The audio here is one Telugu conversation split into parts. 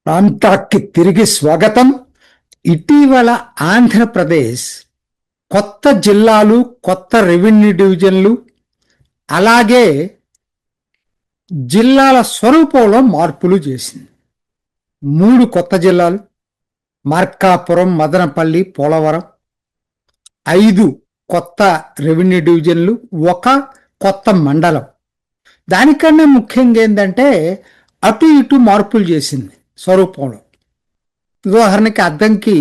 ప్రాంతానికి తిరిగి స్వాగతం. ఇటీవల ఆంధ్రప్రదేశ్ కొత్త జిల్లాలు, కొత్త రెవెన్యూ డివిజన్లు, అలాగే జిల్లాల స్వరూపంలో మార్పులు చేసింది. 3 కొత్త జిల్లాలు: మార్కాపురం, మదనపల్లి, పోలవరం. 5 కొత్త రెవెన్యూ డివిజన్లు, 1 కొత్త మండలం. దానికన్నా ముఖ్యంగా ఏంటంటే అటు ఇటు మార్పులు చేసింది స్వరూపంలో. ఉదాహరణకి అద్దంకి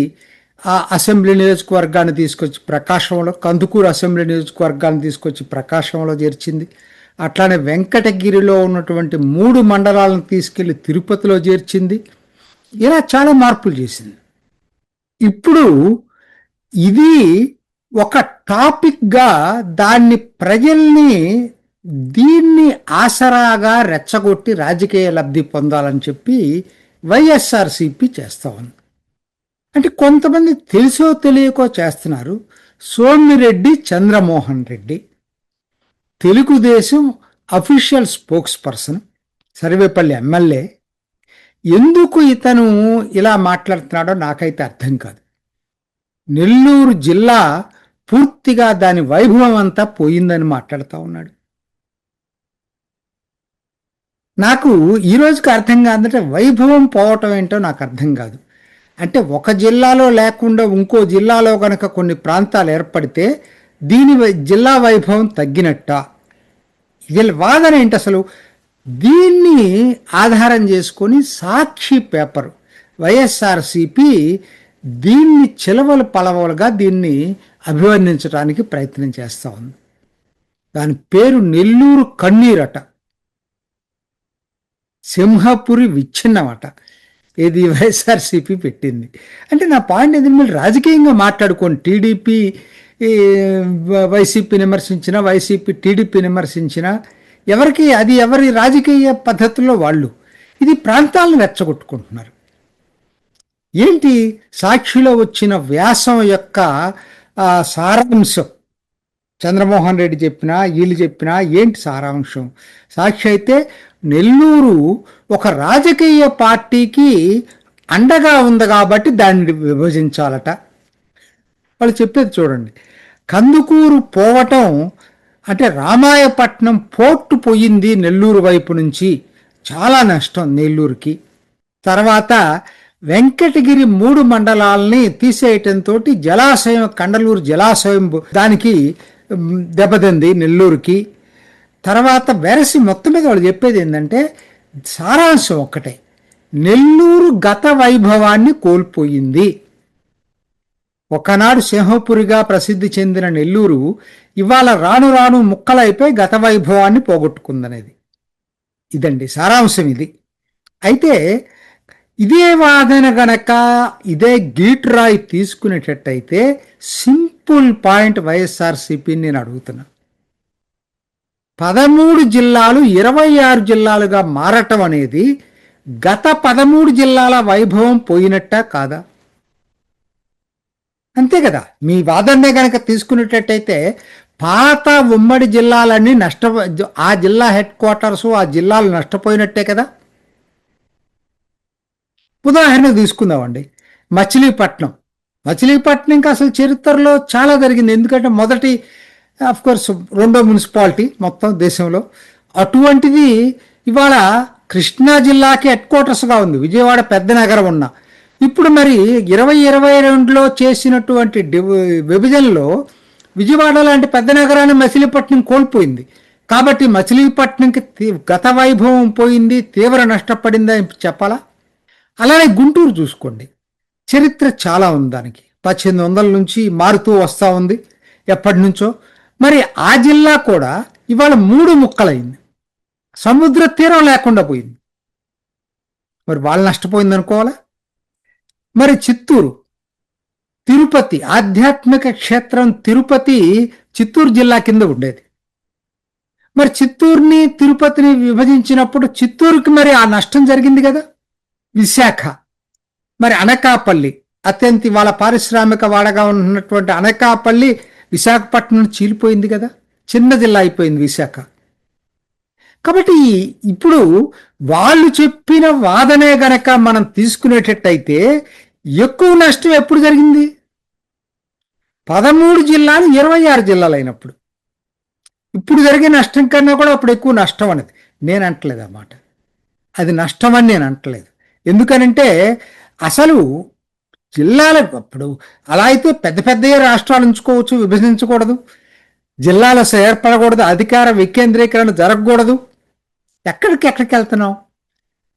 అసెంబ్లీ నియోజకవర్గాన్ని తీసుకొచ్చి ప్రకాశంలో, కందుకూరు అసెంబ్లీ నియోజకవర్గాన్ని తీసుకొచ్చి ప్రకాశంలో చేర్చింది. అట్లానే వెంకటగిరిలో ఉన్నటువంటి 3 మండలాలను తీసుకెళ్లి తిరుపతిలో చేర్చింది. ఇలా చాలా మార్పులు చేసింది. ఇప్పుడు ఇది ఒక టాపిక్గా దాన్ని ప్రజల్ని దీన్ని ఆసరాగా రెచ్చగొట్టి రాజకీయ లబ్ధి పొందాలని చెప్పి వైఎస్ఆర్సీపీ చేస్తా ఉంది. అంటే కొంతమంది తెలుసో తెలియకో చేస్తున్నారు. Somireddy Chandramohan Reddy Telugu Desam official spokes person, Sarvepalli MLA. ఎందుకు ఇతను ఇలా మాట్లాడుతున్నాడో నాకైతే అర్థం కాదు. నెల్లూరు జిల్లా పూర్తిగా దాని వైభవం అంతా పోయిందని మాట్లాడుతూ ఉన్నాడు. నాకు ఈ రోజుకి అర్థం కాదంటే వైభవం పోవటం ఏంటో నాకు అర్థం కాదు. అంటే ఒక జిల్లాలో లేకుండా ఇంకో జిల్లాలో కనుక కొన్ని ప్రాంతాలు ఏర్పడితే దీని జిల్లా వైభవం తగ్గినట్ట. వీళ్ళ వాదన ఏంటి అసలు? దీన్ని ఆధారం చేసుకొని సాక్షి పేపర్ వైఎస్ఆర్సీపీ దీన్ని చిలవలు పలవలుగా దీన్ని అభివర్ణించడానికి ప్రయత్నం చేస్తూ ఉంది. దాని పేరు నెల్లూరు కన్నీరట, సింహపురి విచ్ఛిన్నమట. ఇది వైఎస్ఆర్సీపీ పెట్టింది. అంటే నా పాయింట్ ఏది, మీరు రాజకీయంగా మాట్లాడుకోండి. టీడీపీ వైసీపీని విమర్శించినా, వైసీపీ టీడీపీని విమర్శించినా ఎవరికి అది ఎవరి రాజకీయ పద్ధతుల్లో వాళ్ళు. ఇది ప్రాంతాలను రెచ్చగొట్టుకుంటున్నారు. ఏంటి సాక్షిలో వచ్చిన వ్యాసం యొక్క సారాంశం? చంద్రమోహన్ రెడ్డి చెప్పినా వీళ్ళు చెప్పినా ఏంటి సారాంశం? సాక్షి అయితే నెల్లూరు ఒక రాజకీయ పార్టీకి అండగా ఉంది కాబట్టి దాన్ని విభజించాలట. వాళ్ళు చెప్పేది చూడండి. కందుకూరు పోవటం అంటే రామాయపట్నం పోర్టు పోయింది నెల్లూరు వైపు నుంచి, చాలా నష్టం నెల్లూరుకి. తర్వాత వెంకటగిరి 3 మండలాలని తీసేయటంతో జలాశయం, కండలూరు జలాశయం దానికి దెబ్బతింది నెల్లూరుకి. తర్వాత వెరసి మొత్తం మీద వాళ్ళు చెప్పేది ఏంటంటే సారాంశం ఒక్కటే, నెల్లూరు గత వైభవాన్ని కోల్పోయింది. ఒకనాడు సింహపురిగా ప్రసిద్ధి చెందిన నెల్లూరు ఇవాళ రాను రాను ముక్కలైపోయి గత వైభవాన్ని పోగొట్టుకుందనేది. ఇదండి సారాంశం. ఇది అయితే ఇదే వాదన గనక ఇదే గీట్రాయి తీసుకునేటట్టయితే సింపుల్ పాయింట్ వైఎస్ఆర్సీపీని నేను అడుగుతున్నా. 13 జిల్లాలు 26 జిల్లాలుగా మారటం అనేది గత 13 జిల్లాల వైభవం పోయినట్టా కాదా? అంతే కదా. మీ వాదనే కనుక తీసుకునేటట్టయితే పాత ఉమ్మడి జిల్లాలన్నీ ఆ జిల్లా హెడ్ క్వార్టర్స్, ఆ జిల్లాలు నష్టపోయినట్టే కదా. ఉదాహరణకు తీసుకుందామండి మచిలీపట్నంకి అసలు చరిత్రలో చాలా జరిగింది. ఎందుకంటే మొదటి కోర్స్ 2వ మున్సిపాలిటీ మొత్తం దేశంలో. అటువంటిది ఇవాళ కృష్ణా జిల్లాకి హెడ్ క్వార్టర్స్గా ఉంది, విజయవాడ పెద్ద నగరం ఉన్న. ఇప్పుడు మరి 2022లో చేసినటువంటి విభజనలో విజయవాడ లాంటి పెద్ద నగరాన్ని మచిలీపట్నం కోల్పోయింది. కాబట్టి మచిలీపట్నంకి గత వైభవం పోయింది, తీవ్ర నష్టపడింది అని చెప్పాలా? అలానే గుంటూరు చూసుకోండి, చరిత్ర చాలా ఉంది దానికి. 1800 నుంచి మారుతూ వస్తూ ఉంది ఎప్పటి నుంచో. మరి ఆ జిల్లా కూడా ఇవాళ 3 ముక్కలైంది, సముద్ర తీరం లేకుండా పోయింది. మరి వాళ్ళు నష్టపోయింది అనుకోవాలా? మరి చిత్తూరు, తిరుపతి, ఆధ్యాత్మిక క్షేత్రం తిరుపతి చిత్తూరు జిల్లా కింద ఉండేది. మరి చిత్తూరుని తిరుపతిని విభజించినప్పుడు చిత్తూరుకి మరి ఆ నష్టం జరిగింది కదా. విశాఖ, మరి అనకాపల్లి, అత్యంత వాళ్ళ పారిశ్రామిక వాడగా ఉన్నటువంటి అనకాపల్లి విశాఖపట్నం చీలిపోయింది కదా, చిన్న జిల్లా అయిపోయింది విశాఖ. కాబట్టి ఇప్పుడు వాళ్ళు చెప్పిన వాదనే గనక మనం తీసుకునేటట్టయితే ఎక్కువ నష్టం ఎప్పుడు జరిగింది? 13 జిల్లాలు 26 జిల్లాలు అయినప్పుడు. ఇప్పుడు జరిగే నష్టం కన్నా కూడా అప్పుడు ఎక్కువ నష్టం అనేది నేను అంటలేదు అన్నమాట. అది నష్టం అని నేను అంటలేదు. ఎందుకనంటే అసలు జిల్లాల అప్పుడు అలా అయితే పెద్ద పెద్దయే రాష్ట్రాలు ఉంచుకోవచ్చు, విభజించకూడదు, జిల్లాలు ఏర్పడకూడదు, అధికార వికేంద్రీకరణ జరగకూడదు. ఎక్కడికి వెళ్తున్నాం?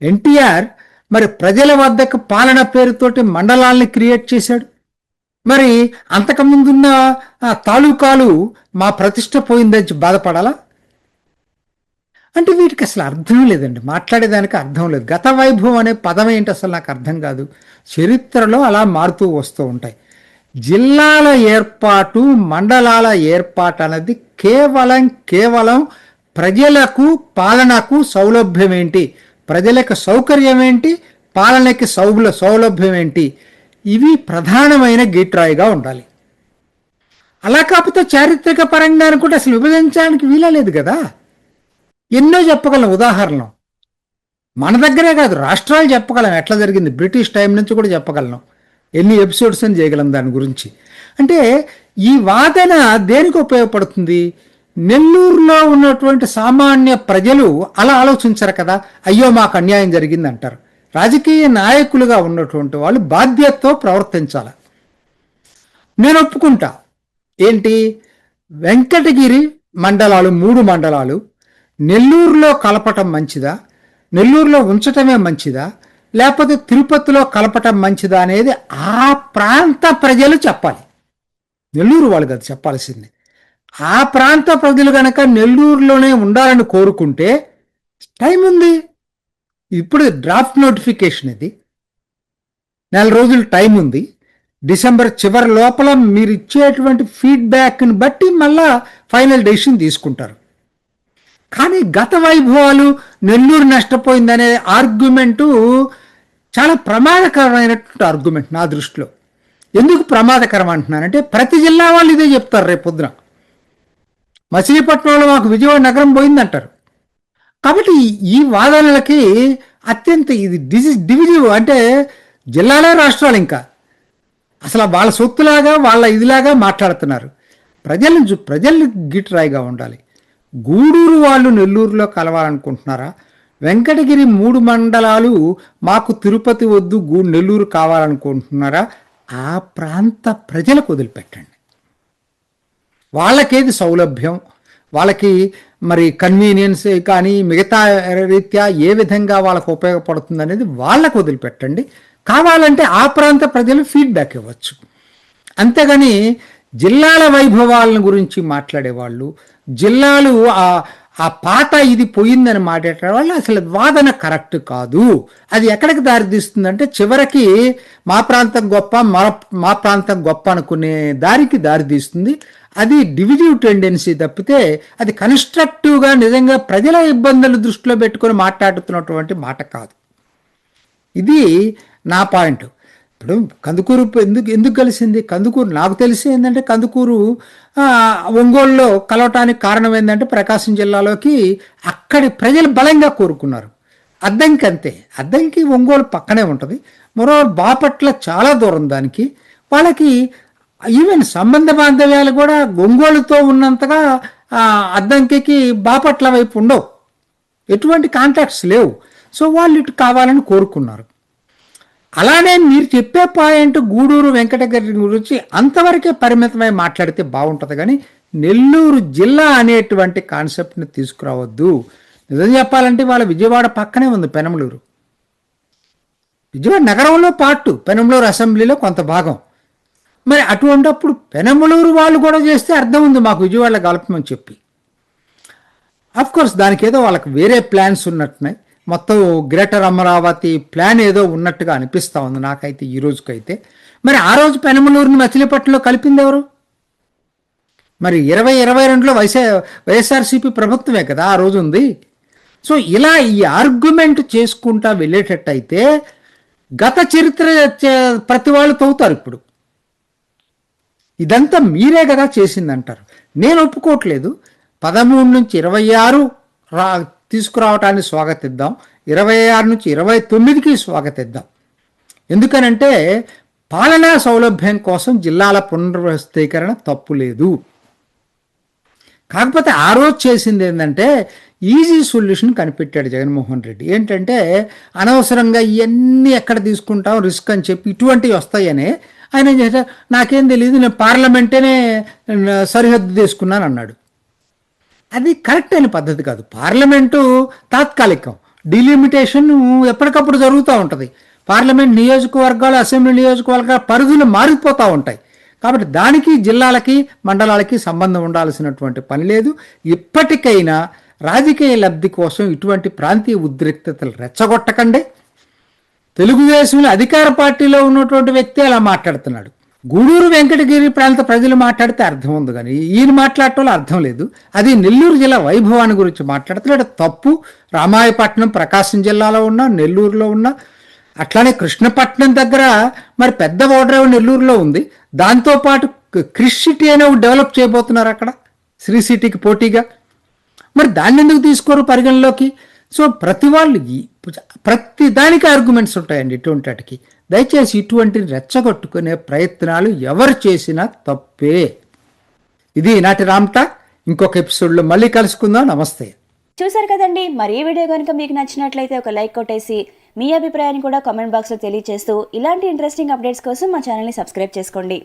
ఎన్టీఆర్ మరి ప్రజల వద్దకు పాలన పేరుతోటి మండలాల్ని క్రియేట్ చేశాడు. మరి అంతకుముందున్న తాలూకాలు మా ప్రతిష్ట పోయిందని బాధపడాలా? అంటే వీటికి అసలు అర్థం లేదండి, మాట్లాడేదానికి అర్థం లేదు. గత వైభవం అనే పదం ఏంటి అసలు నాకు అర్థం కాదు. చరిత్రలో అలా మారుతూ వస్తూ ఉంటాయి. జిల్లాల ఏర్పాటు, మండలాల ఏర్పాటు అనేది కేవలం ప్రజలకు పాలనకు సౌలభ్యం ఏంటి, ప్రజలకు సౌకర్యం ఏంటి, పాలనకి సౌలభ్యం ఏంటి, ఇవి ప్రధానమైన గీట్రాయిగా ఉండాలి. అలా కాకపోతే చారిత్రక పరంగా అనుకుంటే అసలు విభజించడానికి వీలలేదు కదా. ఎన్నో చెప్పగలం ఉదాహరణలు, మన దగ్గరే కాదు రాష్ట్రాలు చెప్పగలం ఎట్లా జరిగింది. బ్రిటిష్ టైం నుంచి కూడా చెప్పగలను, ఎన్ని ఎపిసోడ్స్ అని చేయగలం దాని గురించి. అంటే ఈ వాదన దేనికి ఉపయోగపడుతుంది? నెల్లూరులో ఉన్నటువంటి సామాన్య ప్రజలు అలా ఆలోచించరు కదా, అయ్యో మాకు అన్యాయం జరిగింది అంటారు. రాజకీయ నాయకులుగా ఉన్నటువంటి వాళ్ళు బాధ్యతతో ప్రవర్తించాలి. నేను ఒప్పుకుంటా. ఏంటి, వెంకటగిరి మండలాలు 3 మండలాలు నెల్లూరులో కలపటం మంచిదా, నెల్లూరులో ఉంచటమే మంచిదా, లేకపోతే తిరుపతిలో కలపటం మంచిదా అనేది ఆ ప్రాంత ప్రజలు చెప్పాలి. నెల్లూరు వాళ్ళు కదా చెప్పాల్సింది. ఆ ప్రాంత ప్రజలు కనుక నెల్లూరులోనే ఉండాలని కోరుకుంటే టైం ఉంది. ఇప్పుడు డ్రాఫ్ట్ నోటిఫికేషన్, ఇది 4 రోజులు టైం ఉంది. డిసెంబర్ చివరి లోపల మీరు ఇచ్చేటువంటి ఫీడ్బ్యాక్ని బట్టి మళ్ళా ఫైనల్ డెసిషన్ తీసుకుంటారు. కానీ గత వైభవాలు నెల్లూరు నష్టపోయిందనే ఆర్గ్యుమెంటు చాలా ప్రమాదకరమైనటువంటి ఆర్గ్యుమెంట్ నా దృష్టిలో. ఎందుకు ప్రమాదకరం అంటున్నానంటే ప్రతి జిల్లా వాళ్ళు ఇదే చెప్తారు. రేపు పొద్దున మచిలీపట్నంలో మాకు విజయవాడ నగరం పోయిందంటారు. కాబట్టి ఈ వాదనలకి అత్యంత ఇది డివిజివ్, అంటే జిల్లాలే రాష్ట్రాలు ఇంకా అసలు వాళ్ళ సొత్తులాగా వాళ్ళ ఇదిలాగా మాట్లాడుతున్నారు. ప్రజల్ని గిట్రాయిగా ఉండాలి. గూడూరు వాళ్ళు నెల్లూరులో కలవాలనుకుంటున్నారా? వెంకటగిరి 3 మండలాలు మాకు తిరుపతి వద్దు నెల్లూరు కావాలనుకుంటున్నారా? ఆ ప్రాంత ప్రజలకు వదిలిపెట్టండి. వాళ్ళకేది సౌలభ్యం, వాళ్ళకి మరి కన్వీనియన్స్ కానీ మిగతా రీత్యా ఏ విధంగా వాళ్ళకు ఉపయోగపడుతుంది అనేది వాళ్ళకు వదిలిపెట్టండి. కావాలంటే ఆ ప్రాంత ప్రజలు ఫీడ్బ్యాక్ ఇవ్వచ్చు. అంతేగాని జిల్లాల వైభవాలను గురించి మాట్లాడేవాళ్ళు, జిల్లాలు ఆ పాత ఇది పోయిందని మాట్లాడే వాళ్ళు అసలు వాదన కరెక్ట్ కాదు. అది ఎక్కడికి దారితీస్తుందంటే చివరికి మా ప్రాంతం గొప్ప, మా ప్రాంతం గొప్ప అనుకునే దారికి దారితీస్తుంది. అది డివిజివ్ టెండెన్సీ తప్పితే అది కన్స్ట్రక్టివ్గా నిజంగా ప్రజల ఇబ్బందులు దృష్టిలో పెట్టుకొని మాట్లాడుతున్నటువంటి మాట కాదు. ఇది నా పాయింట్. ఇప్పుడు కందుకూరు ఎందుకు కలిసింది? కందుకూరు నాకు తెలిసి ఏంటంటే కందుకూరు ఒంగోలులో కలవటానికి కారణం ఏంటంటే ప్రకాశం జిల్లాలోకి అక్కడి ప్రజలు బలంగా కోరుకున్నారు. అద్దంకి అంతే, అద్దంకి ఒంగోలు పక్కనే ఉంటుంది. మరో బాపట్ల చాలా దూరం దానికి. వాళ్ళకి ఈవెన్ సంబంధ బాంధవ్యాలు కూడా ఒంగోలుతో ఉన్నంతగా అద్దంకి బాపట్ల వైపు ఉండవు, ఎటువంటి కాంటాక్ట్స్ లేవు. సో వాళ్ళు ఇటు కావాలని కోరుకున్నారు. అలానే మీరు చెప్పే పాయింట్ గూడూరు వెంకటగిరి గురించి అంతవరకే పరిమితమై మాట్లాడితే బాగుంటుంది, కానీ నెల్లూరు జిల్లా అనేటువంటి కాన్సెప్ట్ని తీసుకురావద్దు. నిజం చెప్పాలంటే వాళ్ళ విజయవాడ పక్కనే ఉంది పెనమలూరు. విజయవాడ నగరంలో పార్టు, పెనమలూరు అసెంబ్లీలో కొంత భాగం. మరి అటువంటిప్పుడు పెనమలూరు వాళ్ళు కూడా చేస్తే అర్థం ఉంది మాకు విజయవాడలో కలపమని చెప్పి. కోర్స్ దానికి ఏదో వాళ్ళకి వేరే ప్లాన్స్ ఉన్నట్టున్నాయి. మొత్తం గ్రేటర్ అమరావతి ప్లాన్ ఏదో ఉన్నట్టుగా అనిపిస్తూ ఉంది నాకైతే ఈ రోజుకైతే. మరి ఆ రోజు పెనమలూరుని మచిలీపట్నంలో కలిపింది ఎవరు? మరి 2022లో వైఎస్ఆర్సీపీ ప్రభుత్వమే కదా ఆ రోజు ఉంది. సో ఇలా ఈ ఆర్గ్యుమెంట్ చేసుకుంటా వెళ్ళేటట్టయితే గత చరిత్ర ప్రతి వాళ్ళు తవ్వుతారు. ఇప్పుడు ఇదంతా మీరే కదా చేసిందంటారు. నేను ఒప్పుకోవట్లేదు. 13 నుంచి 26 తీసుకురావటాన్ని స్వాగతిద్దాం, 26 నుంచి 29కి స్వాగతిద్దాం. ఎందుకనంటే పాలనా సౌలభ్యం కోసం జిల్లాల పునర్వ్యవస్థీకరణ తప్పు లేదు. కాకపోతే ఆ రోజు చేసింది ఏంటంటే ఈజీ సొల్యూషన్ కనిపెట్టాడు జగన్మోహన్ రెడ్డి. ఏంటంటే అనవసరంగా ఇవన్నీ ఎక్కడ తీసుకుంటాం రిస్క్ అని చెప్పి ఇటువంటివి వస్తాయని ఆయన ఏం చేశారు, నాకేం తెలియదు, నేను పార్లమెంటేనే సరిహద్దు తీసుకున్నాను అన్నాడు. అది కరెక్ట్ అయిన పద్ధతి కాదు. పార్లమెంటు తాత్కాలికం, డిలిమిటేషన్ ఎప్పటికప్పుడు జరుగుతూ ఉంటుంది. పార్లమెంట్ నియోజకవర్గాలు, అసెంబ్లీ నియోజకవర్గాల పరిధులు మారిపోతూ ఉంటాయి. కాబట్టి దానికి జిల్లాలకి మండలాలకి సంబంధం ఉండాల్సినటువంటి పని లేదు. ఇప్పటికైనా రాజకీయ లబ్ధి కోసం ఇటువంటి ప్రాంతీయ ఉద్రిక్తతలు రెచ్చగొట్టకండి. తెలుగుదేశంలో అధికార పార్టీలో ఉన్నటువంటి వ్యక్తి అలా మాట్లాడుతున్నాడు. గూడూరు వెంకటగిరి ప్రాంత ప్రజలు మాట్లాడితే అర్థం ఉంది, కానీ ఈయన మాట్లాడటంలో అర్థం లేదు. అది నెల్లూరు జిల్లా వైభవాన్ని గురించి మాట్లాడుతున్నాడు, తప్పు. రామాయపట్నం ప్రకాశం జిల్లాలో ఉన్న, నెల్లూరులో ఉన్న, అట్లానే కృష్ణపట్నం దగ్గర మరి పెద్ద ఓడరేవు నెల్లూరులో ఉంది. దాంతోపాటు క్రిష్ సిటీ అనే డెవలప్ చేయబోతున్నారు అక్కడ శ్రీ సిటీకి పోటీగా. మరి దాన్ని ఎందుకు తీసుకోరు పరిగణలోకి? సో ప్రతి వాళ్ళు ప్రతి దానికి ఆర్గ్యుమెంట్స్ ఉంటాయండి ఇటువంటి వాటికి. దయచేసి ఇటువంటి రెచ్చగొట్టుకునే ప్రయత్నాలు ఎవరు చేసినా తప్పే. ఇది ఈనాటి రామ్తా. ఇంకొక ఎపిసోడ్లో మళ్ళీ కలుసుకుందాం. నమస్తే. చూసారు కదండి, మరి ఈ వీడియో కనుక మీకు నచ్చినట్లయితే ఒక లైక్ కొట్టేసి మీ అభిప్రాయాన్ని కూడా కామెంట్ బాక్స్లో తెలియజేస్తూ ఇలాంటి ఇంట్రెస్టింగ్ అప్డేట్స్ కోసం మా ఛానల్ని సబ్స్క్రైబ్ చేసుకోండి.